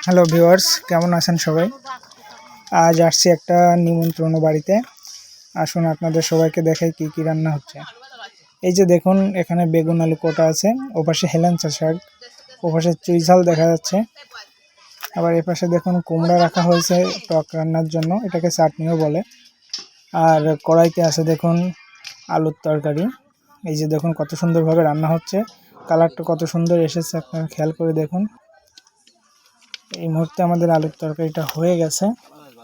Hello viewers, কেমন আছেন সবাই? আজ আসছি একটা নিমন্ত্রণ বাড়িতে। আসুন আপনাদের সবাইকে দেখাই কি কি রান্না হচ্ছে। এই যে দেখুন, এখানে বেগুন আলু কোটা আছে, ওপাশে হেলেঞ্চা শাক, ওপাশে চুই ঝাল দেখা যাচ্ছে। আবার এপাশে দেখুন কুমড়া রাখা হয়েছে টক রান্নার জন্য, এটাকে চাটনিও বলে। আর কড়াইতে আছে দেখুন আলুর তরকারি। এই যে দেখুন কত সুন্দরভাবে রান্না হচ্ছে, কালারটা কত সুন্দর এসেছে, আপনারা খেয়াল করে দেখুন। এই মুহূর্তে আমাদের আলুর তরকারিটা হয়ে গেছে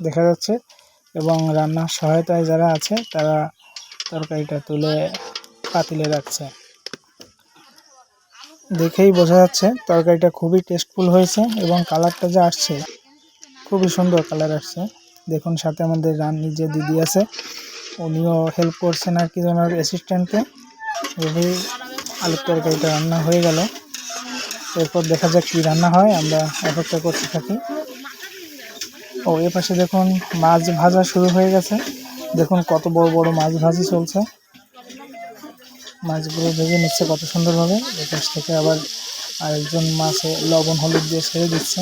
দেখা যাচ্ছে, এবং রান্নার সহায়তায় যারা আছে তারা তরকারিটা তুলে পাতিলে রাখছে। দেখেই বোঝা যাচ্ছে তরকারিটা খুবই টেস্টফুল হয়েছে, এবং কালারটা যা আসছে খুবই সুন্দর কালার আসছে। দেখুন সাথে আমাদের রান্নি যে দিদি আছে, উনিও হেল্প করছেন আর কি ওনার অ্যাসিস্ট্যান্টকে। এভাবেই আলুর তরকারিটা রান্না হয়ে গেল। এরপর দেখা যাক কি রান্না হয়, আমরা অপেক্ষা করতে থাকি। ও এ পাশে দেখুন মাছ ভাজা শুরু হয়ে গেছে। দেখুন কত বড় বড় মাছ ভাজি চলছে, মাছগুলো ভেজে নিচ্ছে কত সুন্দরভাবে। এ পাশ থেকে আবার আরেকজন মাছে লবণ হলুদ দিয়ে ছেড়ে দিচ্ছে।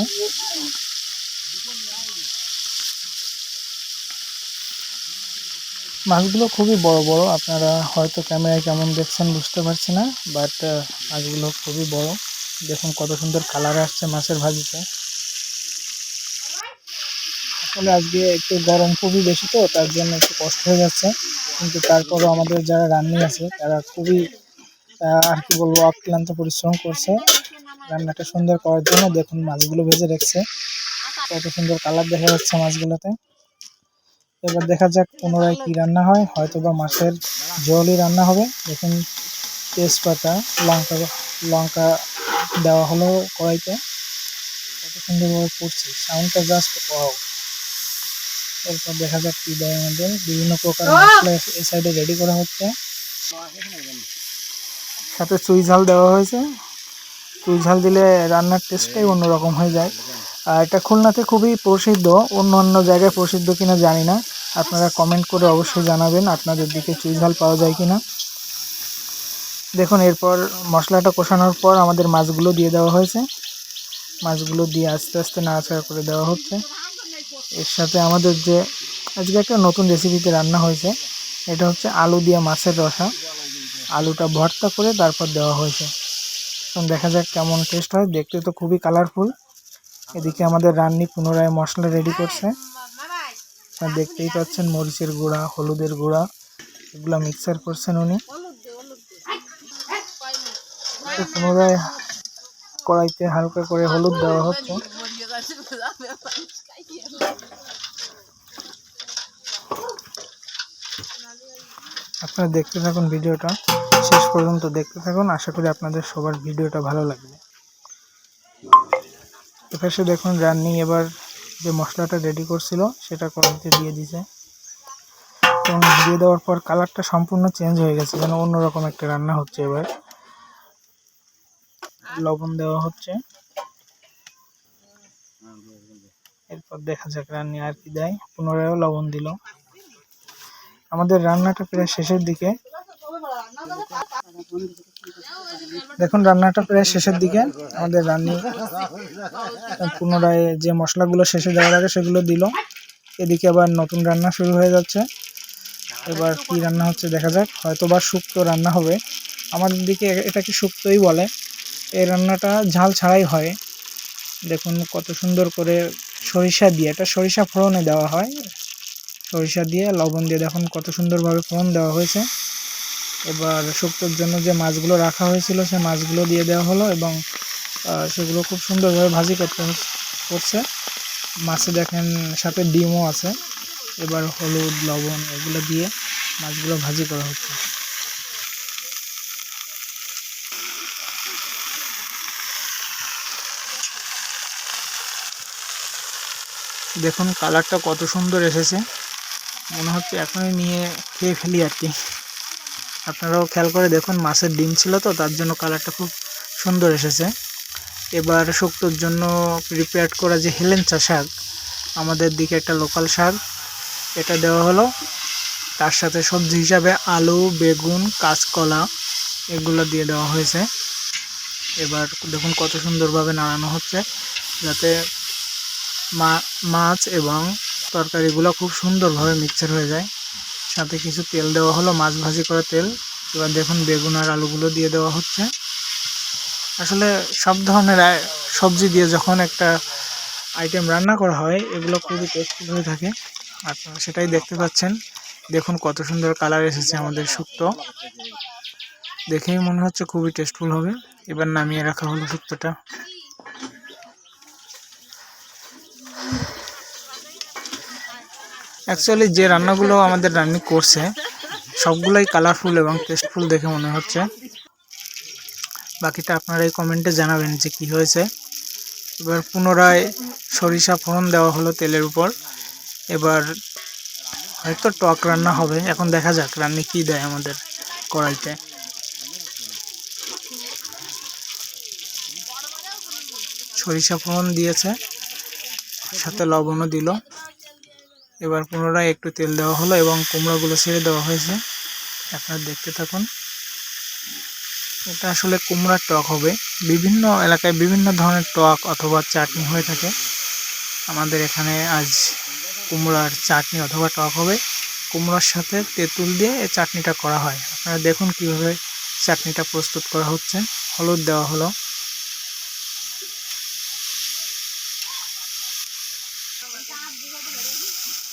মাছগুলো খুবই বড় বড়, আপনারা হয়তো ক্যামেরায় কেমন দেখছেন বুঝতে পারছি না, বাট মাছগুলো খুবই বড়। দেখুন কত সুন্দর কালার আসছে মাছের ভাজিতে। আসলে আজকে একটু গরম খুবই বেশি, তো তার জন্য একটু কষ্ট হয়ে যাচ্ছে, কিন্তু তারপরও আমাদের যারা রান্নি আছে তারা খুবই আর কি বলবো অক্লান্ত পরিশ্রম করছে রান্নাটা সুন্দর করার জন্য। দেখুন মাছগুলো ভেজে রেখেছে, কত সুন্দর কালার দেখা যাচ্ছে মাছগুলোতে। এবার দেখা যাক পুনরায় কি রান্না হয়, হয়তো বা মাছের ঝোলই রান্না হবে। দেখুন তেজপাতা, লঙ্কা লঙ্কা দেওয়া হলো কড়াইতে, কত সুন্দরভাবে পড়ছে, সাউন্ডটা জাস্ট ওয়াও। এরপর দেখা যাক কি দেয় আমাদের, বিভিন্ন প্রকার মশলা এই সাইডে রেডি করা হচ্ছে। সাথে চুই ঝাল দেওয়া হয়েছে, চুই ঝাল দিলে রান্নার টেস্টটাই অন্যরকম হয়ে যায়। আর এটা খুলনাতে খুবই প্রসিদ্ধ, অন্য অন্য জায়গায় প্রসিদ্ধ কিনা জানি না, আপনারা কমেন্ট করে অবশ্যই জানাবেন আপনাদের দিকে চুই ঝাল পাওয়া যায় কিনা। দেখুন এরপর মশলাটা কষানোর পর আমাদের মাছগুলো দিয়ে দেওয়া হয়েছে, মাছগুলো দিয়ে আস্তে আস্তে নাড়াচাড়া করে দেওয়া হচ্ছে। এর সাথে আমাদের যে আজকে একটা নতুন রেসিপিতে রান্না হয়েছে, এটা হচ্ছে আলু দিয়ে মাছের রসা। আলুটা ভর্তা করে তারপর দেওয়া হয়েছে। এখন দেখা যাক কেমন টেস্ট হয়, দেখতে তো খুবই কালারফুল। এদিকে আমাদের রান্নি পুনরায় মশলা রেডি করছে, দেখতেই পাচ্ছেন মরিচের গুঁড়া, হলুদের গুঁড়া, এগুলো মিক্সার করছেন উনি। পুনরায় কড়াইতে হালকা করে হলুদ দেওয়া হচ্ছে। আপনারা দেখতে থাকুন ভিডিওটা, শেষ পর্যন্ত দেখতে থাকুন, আশা করি আপনাদের সবার ভিডিওটা ভালো লাগবে। এপাশে দেখুন রান্নি এবার যে মশলাটা রেডি করছিল সেটা কড়াইতে দিয়ে দিয়েছে, এবং দিয়ে দেওয়ার পর কালারটা সম্পূর্ণ চেঞ্জ হয়ে গেছে, যেন অন্যরকম একটা রান্না হচ্ছে। এবার লবণ দেওয়া হচ্ছে, এরপর দেখা যাক রান্নি আর কি দেয়, পুনরায় লবণ দিল। আমাদের রান্নাটা প্রায় শেষের দিকে, দেখুন রান্নাটা প্রায় শেষের দিকে। আমাদের রান্নি পুনরায় যে মশলাগুলো শেষে দেওয়ার আগে সেগুলো দিল। এদিকে আবার নতুন রান্না শুরু হয়ে যাচ্ছে। এবার কি রান্না হচ্ছে দেখা যাক, হয়তো বা শুক্তো রান্না হবে। আমাদের দিকে এটাকে শুক্তোই বলে। এই রান্নাটা ঝাল ছাড়াই হয়। দেখুন কত সুন্দর করে সরিষা দিয়ে, এটা সরিষা ফোড়নে দেওয়া হয়, সরিষা দিয়ে লবণ দিয়ে দেখুন কত সুন্দরভাবে ফোড়ন দেওয়া হয়েছে। এবার শুক্তোর জন্য যে মাছগুলো রাখা হয়েছিল সে মাছগুলো দিয়ে দেওয়া হলো, এবং সেগুলো খুব সুন্দরভাবে ভাজি করছে। মাছে দেখেন সাথে ডিমও আছে। এবার হলুদ লবণ এগুলো দিয়ে মাছগুলো ভাজি করা হচ্ছে। দেখুন কালারটা কত সুন্দর এসেছে, মনে হচ্ছে এখনই নিয়ে খেয়ে ফেলি আর কি। আপনারাও খেয়াল করে দেখুন, মাছের ডিম ছিল তো তার জন্য কালারটা খুব সুন্দর এসেছে। এবার শুক্তোর জন্য প্রিপেয়ার করা যে হেলেঞ্চা শাক, আমাদের দিকে একটা লোকাল শাক, এটা দেওয়া হলো। তার সাথে সবজি হিসাবে আলু, বেগুন, কাঁচকলা এগুলো দিয়ে দেওয়া হয়েছে। এবার দেখুন কত সুন্দরভাবে নাড়ানো হচ্ছে, যাতে মাছ এবং তরকারিগুলো খুব সুন্দরভাবে মিক্সচার হয়ে যায়। সাথে কিছু তেল দেওয়া হলো, মাছ ভাজি করা তেল। এবার দেখুন বেগুন আর আলুগুলো দিয়ে দেওয়া হচ্ছে। আসলে সব ধরনের সবজি দিয়ে যখন একটা আইটেম রান্না করা হয় এগুলো খুবই টেস্টি হয়ে থাকে। আপনারা সেটাই দেখতে পাচ্ছেন। দেখুন কত সুন্দর কালার এসেছে আমাদের শুক্তো, দেখেই মনে হচ্ছে খুবই টেস্টফুল হবে। এবার নামিয়ে রাখা হলো শুক্তোটা। অ্যাকচুয়ালি যে রান্নাগুলো আমাদের রান্নি করছে সবগুলোই কালারফুল এবং টেস্টফুল দেখে মনে হচ্ছে। বাকিটা আপনারা এই কমেন্টে জানাবেন যে কি হয়েছে। এবার পুনরায় সরিষা ফোড়ন দেওয়া হলো তেলের উপর। এবার হয়তো টক রান্না হবে, এখন দেখা যাক রান্নি কি দেয় আমাদের কড়াইতে। সরিষা ফোড়ন দিয়েছে, সাথে লবণও দিল। এবার পুনরায় একটু তেল দেওয়া হলো এবং কুমড়োগুলো ছেড়ে দেওয়া হয়েছে। আপনারা দেখতে থাকুন। এটা আসলে কুমড়ার টক হবে। বিভিন্ন এলাকায় বিভিন্ন ধরনের টক অথবা চাটনি হয়ে থাকে। আমাদের এখানে আজ কুমড়ার চাটনি অথবা টক হবে। কুমড়ার সাথে তেঁতুল দিয়ে এই চাটনিটা করা হয়। আপনারা দেখুন কিভাবে চাটনিটা প্রস্তুত করা হচ্ছে। হলুদ দেওয়া হলো।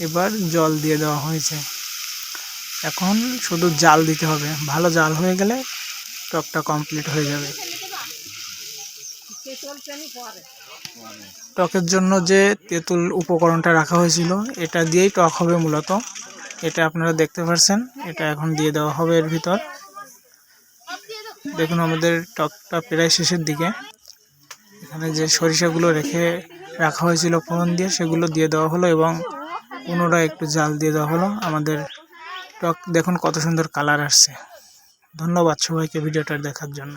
এবার জল দিয়ে দেওয়া হয়েছে। এখন শুধু জাল দিতে হবে, ভালো জাল হয়ে গেলে টকটা কমপ্লিট হয়ে যাবে। টকের জন্য যে তেঁতুল উপকরণটা রাখা হয়েছিল এটা দিয়েই টক হবে মূলত। এটা আপনারা দেখতে পাচ্ছেন, এটা এখন দিয়ে দেওয়া হবে এর ভিতর। দেখুন আমাদের টকটা প্রায় শেষের দিকে। এখানে যে সরিষাগুলো রাখা হয়েছিল ফোড়ন দিয়ে সেগুলো দিয়ে দেওয়া হলো এবং পুনরায় একটু জাল দিয়ে দেওয়া হলো। আমাদের টক দেখুন কত সুন্দর কালার আসছে। ধন্যবাদ সবাইকে ভিডিওটা দেখার জন্য।